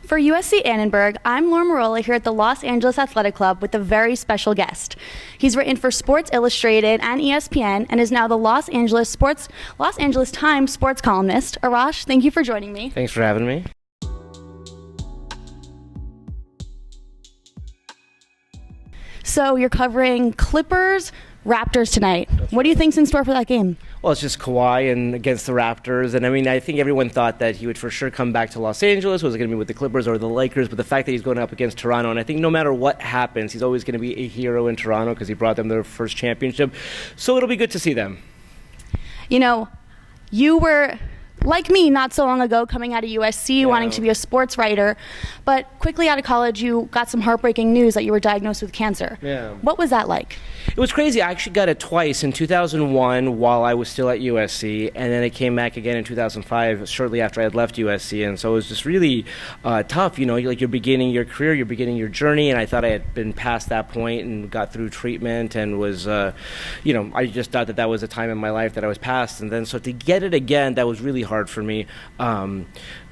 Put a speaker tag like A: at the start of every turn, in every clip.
A: For USC Annenberg, I'm Laura Marola here at the Los Angeles Athletic Club with a very special guest. He's written for Sports Illustrated and ESPN and is now the Los Angeles Times sports columnist. Arash, thank you for joining me.
B: Thanks for having me.
A: So you're covering Clippers, Raptors tonight. What do you think's in store for that game?
B: Well, it's just Kawhi and against the Raptors. And I mean, I think everyone thought that he would for sure come back to Los Angeles. Was it going to be with the Clippers or the Lakers? But the fact that he's going up against Toronto, and I think no matter what happens, he's always going to be a hero in Toronto because he brought them their first championship. So it'll be good to see them.
A: You know, you were, like me, not so long ago, coming out of USC, wanting to be a sports writer, but quickly out of college, you got some heartbreaking news that you were diagnosed with cancer.
B: Yeah.
A: What was that like?
B: It was crazy. I actually got it twice, in 2001 while I was still at USC, and then it came back again in 2005, shortly after I had left USC, and so it was just really tough. You know, like you're beginning your career, you're beginning your journey, and I thought I had been past that point and got through treatment and was, I just thought that was a time in my life that I was past, and then so to get it again, that was really hard for me.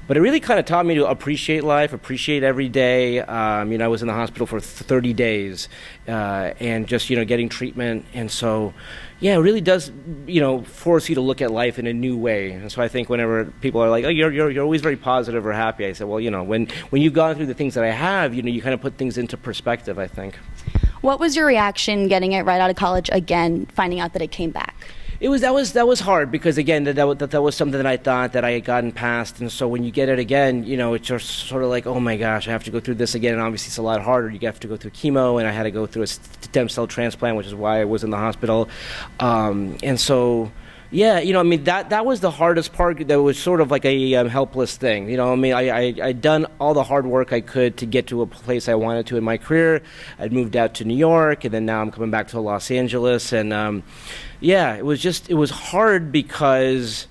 B: But it really kind of taught me to appreciate life, appreciate every day. I was in the hospital for 30 days and just, getting treatment. And so, yeah, it really does, force you to look at life in a new way. And so I think whenever people are like, oh, you're always very positive or happy, I say, well, when you've gone through the things that I have, you kind of put things into perspective, I think.
A: What was your reaction getting it right out of college again, finding out that it came back?
B: That was hard because again that was something that I thought that I had gotten past, and so when you get it again, it's just sort of like, oh my gosh, I have to go through this again, and obviously it's a lot harder. You have to go through chemo, and I had to go through a stem cell transplant, which is why I was in the hospital, and so. Yeah, that was the hardest part. That was sort of like a helpless thing. I'd done all the hard work I could to get to a place I wanted to in my career. I'd moved out to New York, and then now I'm coming back to Los Angeles. And it was hard because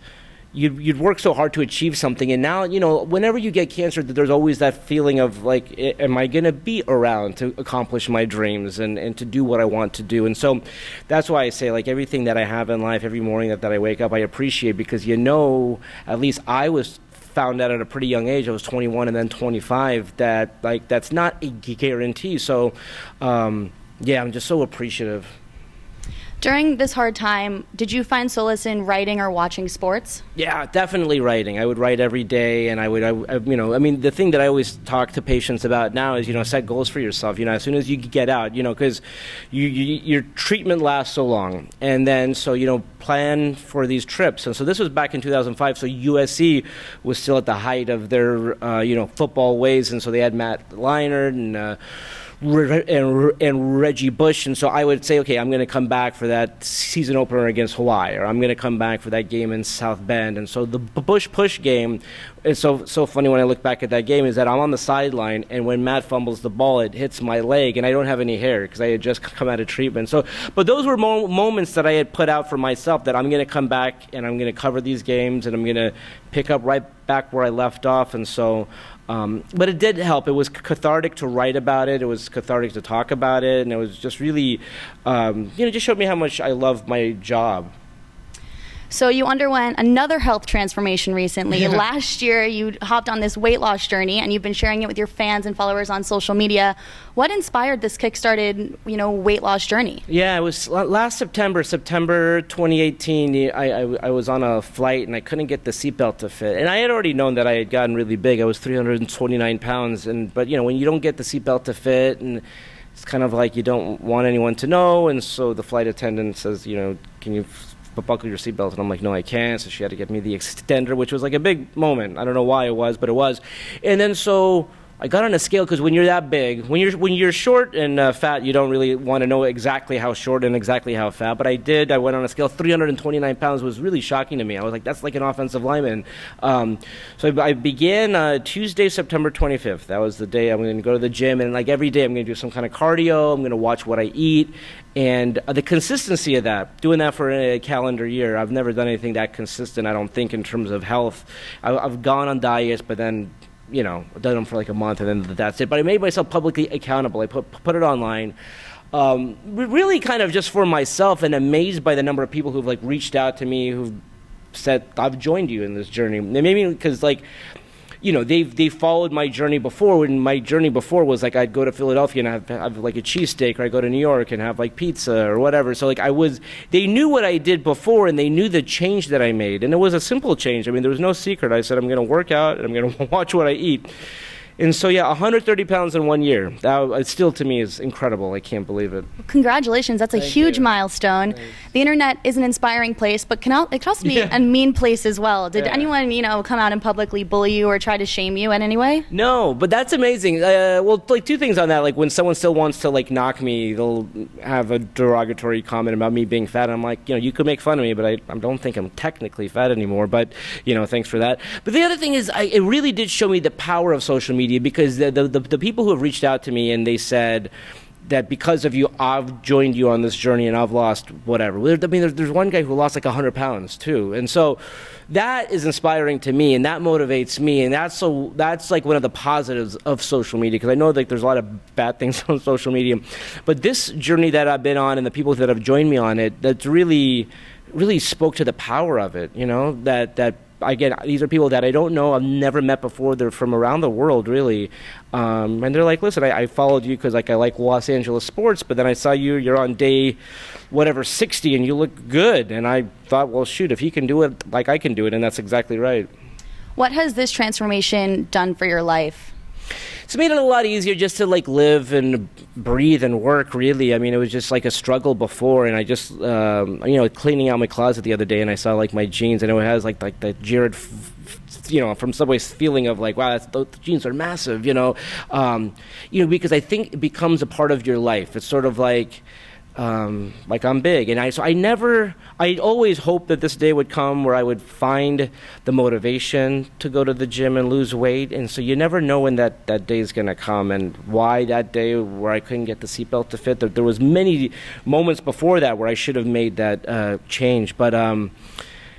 B: you'd work so hard to achieve something, and now whenever you get cancer, there's always that feeling of like, am I going to be around to accomplish my dreams and to do what I want to do? And so that's why I say, like, everything that I have in life, every morning that I wake up, I appreciate, because at least I was found out at a pretty young age. I was 21 and then 25. That's not a guarantee. So I'm just so appreciative.
A: During this hard time, did you find solace in writing or watching sports? Yeah,
B: definitely writing. I would write every day, and the thing that I always talk to patients about now is, set goals for yourself, as soon as you get out, because your treatment lasts so long. And then, plan for these trips. And so this was back in 2005, so USC was still at the height of their, football ways, and so they had Matt Leinart and Reggie Bush, and so I would say, okay, I'm going to come back for that season opener against Hawaii, or I'm going to come back for that game in South Bend. And so the Bush-Push game, it's so funny when I look back at that game, is that I'm on the sideline, and when Matt fumbles the ball, it hits my leg, and I don't have any hair because I had just come out of treatment. So, but those were moments that I had put out for myself, that I'm going to come back and I'm going to cover these games, and I'm going to pick up right back where I left off. And so but it did help. It was cathartic to write about it. It was cathartic to talk about it. And it was just really, just showed me how much I love my job.
A: So you underwent another health transformation recently. Last year, you hopped on this weight loss journey, and you've been sharing it with your fans and followers on social media. What inspired this kick-started, weight loss journey? Yeah, it was last September
B: 2018. I was on a flight, and I couldn't get the seatbelt to fit. And I had already known that I had gotten really big. I was 329 pounds. But when you don't get the seatbelt to fit, and it's kind of like you don't want anyone to know. And so the flight attendant says, can you buckle your seatbelt? And I'm like, no, I can't. So she had to get me the extender, which was like a big moment. I don't know why it was, but it was. And then so I got on a scale, because when you're that big, when you're short and fat, you don't really want to know exactly how short and exactly how fat. But I did. I went on a scale. 329 pounds was really shocking to me. I was like, that's like an offensive lineman. So I began Tuesday, September 25th. That was the day I'm going to go to the gym, and like every day I'm going to do some kind of cardio. I'm going to watch what I eat. And the consistency of that, doing that for a calendar year, I've never done anything that consistent, I don't think, in terms of health. I've gone on diets, but then I've done them for like a month, and then that's it. But I made myself publicly accountable. I put it online. Really kind of just for myself, and amazed by the number of people who've reached out to me, who've said, I've joined you in this journey. Maybe because they followed my journey before. When my journey before was like I'd go to Philadelphia and have like a cheesesteak, or I'd go to New York and have like pizza or whatever. So like they knew what I did before, and they knew the change that I made, and it was a simple change. I mean, there was no secret. I said I'm going to work out and I'm going to watch what I eat. And so, 130 pounds in 1 year. That still, to me, is incredible. I can't believe it.
A: Congratulations. That's a huge milestone.
B: Thanks.
A: The internet is an inspiring place, but it can also be a mean place as well. Did anyone, come out and publicly bully you or try to shame you in any way?
B: No, but that's amazing. Well, like, two things on that. Like, when someone still wants to, like, knock me, they'll have a derogatory comment about me being fat. I'm like, you could make fun of me, but I don't think I'm technically fat anymore. But, thanks for that. But the other thing is, it really did show me the power of social media, because the people who have reached out to me and they said that because of you, I've joined you on this journey and I've lost whatever. I mean, there's one guy who lost like 100 pounds too. And so that is inspiring to me, and that motivates me. And that's like one of the positives of social media, because I know like there's a lot of bad things on social media. But this journey that I've been on and the people that have joined me on it, that's really spoke to the power of it, that again, these are people that I don't know, I've never met before. They're from around the world, really. And they're like, listen, I followed you because I like Los Angeles sports, but then I saw you're on day, 60, and you look good. And I thought, well, shoot, if he can do it, like I can do it. And that's exactly right.
A: What has this transformation done for your life?
B: It's made it a lot easier just to like live and breathe and work, really. I mean, it was just like a struggle before, and I just, cleaning out my closet the other day, and I saw like my jeans, and it has like the Jared, from Subway's feeling of like, wow, the jeans are massive, because I think it becomes a part of your life. It's sort of like I'm big, and I always hoped that this day would come where I would find the motivation to go to the gym and lose weight. And so you never know when that day is going to come, and why that day where I couldn't get the seatbelt to fit. There was many moments before that where I should have made that change, but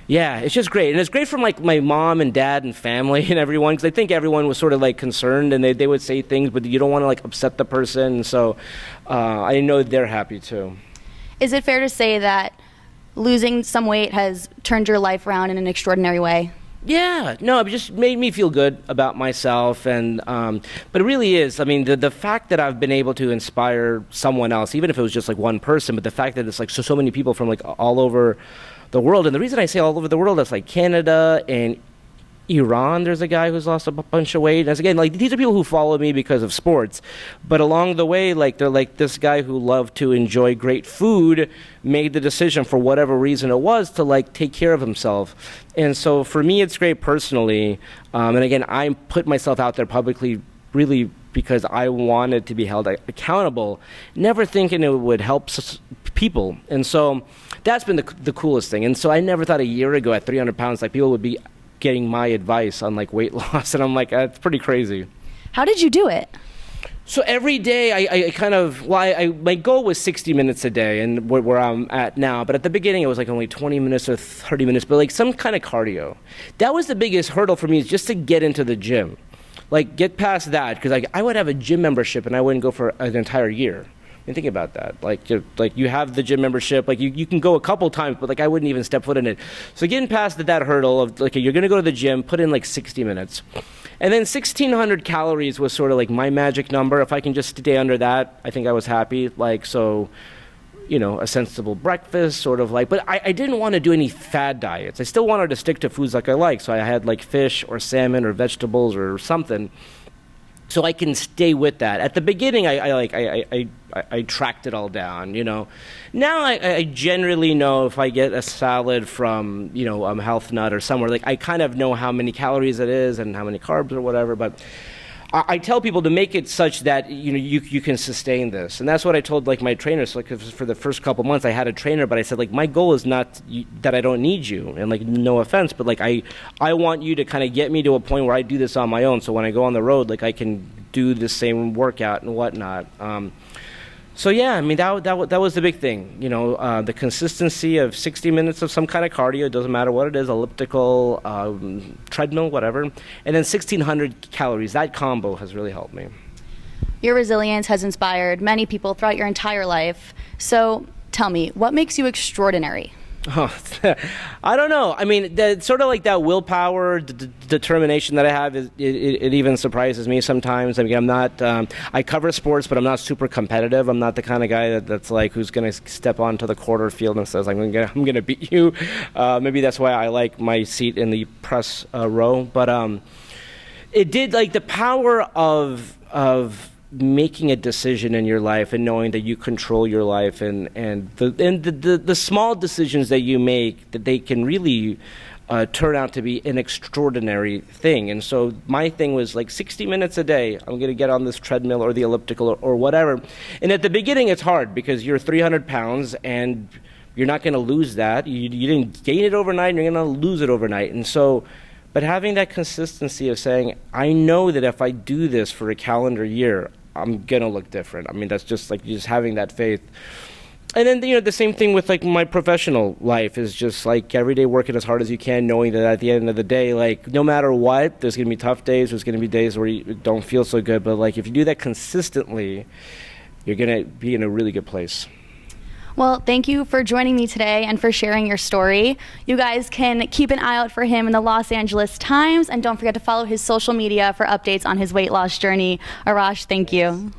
B: yeah, it's just great. And it's great from like my mom and dad and family and everyone, because I think everyone was sort of like concerned, and they would say things, but you don't want to like upset the person. And so I know they're happy too.
A: Is it fair to say that losing some weight has turned your life around in an extraordinary way?
B: Yeah, no, it just made me feel good about myself, and but it really is. I mean, the fact that I've been able to inspire someone else, even if it was just like one person, but the fact that it's like so many people from like all over the world. And the reason I say all over the world, that's like Canada and Iran. There's a guy who's lost a bunch of weight. And again, like, these are people who follow me because of sports, but along the way, like, they're like, this guy who loved to enjoy great food made the decision, for whatever reason it was, to like take care of himself. And so for me, it's great personally. And again, I put myself out there publicly really because I wanted to be held accountable, never thinking it would help people. And so that's been the coolest thing. And so I never thought a year ago at 300 pounds, like, people would be getting my advice on like weight loss. And I'm like, that's pretty crazy.
A: How did you do it?
B: So every day my goal was 60 minutes a day, and where I'm at now. But at the beginning, it was like only 20 minutes or 30 minutes, but like some kind of cardio. That was the biggest hurdle for me, is just to get into the gym. Like, get past that, because like I would have a gym membership and I wouldn't go for an entire year. I mean, think about that. Like you have the gym membership, like you can go a couple times, but like I wouldn't even step foot in it. So getting past that hurdle of like, you're going to go to the gym, put in like 60 minutes. And then 1,600 calories was sort of like my magic number. If I can just stay under that, I think I was happy. Like, so, a sensible breakfast, sort of like, but I didn't want to do any fad diets. I still wanted to stick to foods like I like. So I had like fish or salmon or vegetables or something, so I can stay with that. At the beginning, I tracked it all down, Now I generally know if I get a salad from, Health Nut or somewhere, like I kind of know how many calories it is and how many carbs or whatever, but I tell people to make it such that you can sustain this. And that's what I told like my trainers. Like, for the first couple months I had a trainer, but I said, like, my goal is not that I don't need you, and like, no offense, but like I want you to kind of get me to a point where I do this on my own, so when I go on the road, like, I can do the same workout and whatnot. So yeah, I mean, that was the big thing, the consistency of 60 minutes of some kind of cardio. It doesn't matter what it is, elliptical, treadmill, whatever, and then 1,600 calories. That combo has really helped me.
A: Your resilience has inspired many people throughout your entire life. So tell me, what makes you extraordinary?
B: Oh, I don't know. I mean, sort of like that willpower, determination that I have, it even surprises me sometimes. I mean, I'm not, I cover sports, but I'm not super competitive. I'm not the kind of guy that's like, who's going to step onto the quarter field and says, I'm going to beat you. Maybe that's why I like my seat in the press row. But it did, like, the power of making a decision in your life and knowing that you control your life and the small decisions that you make, that they can really turn out to be an extraordinary thing. And so my thing was like 60 minutes a day, I'm going to get on this treadmill or the elliptical or whatever. And at the beginning it's hard because you're 300 pounds and you're not going to lose that. You didn't gain it overnight and you're going to lose it overnight. And so, but having that consistency of saying, I know that if I do this for a calendar year, I'm going to look different. I mean, that's just like just having that faith. And then, the same thing with like my professional life is just like every day working as hard as you can, knowing that at the end of the day, like no matter what, there's going to be tough days. There's going to be days where you don't feel so good. But like if you do that consistently, you're going to be in a really good place.
A: Well, thank you for joining me today and for sharing your story. You guys can keep an eye out for him in the Los Angeles Times, and don't forget to follow his social media for updates on his weight loss journey. Arash, thank you.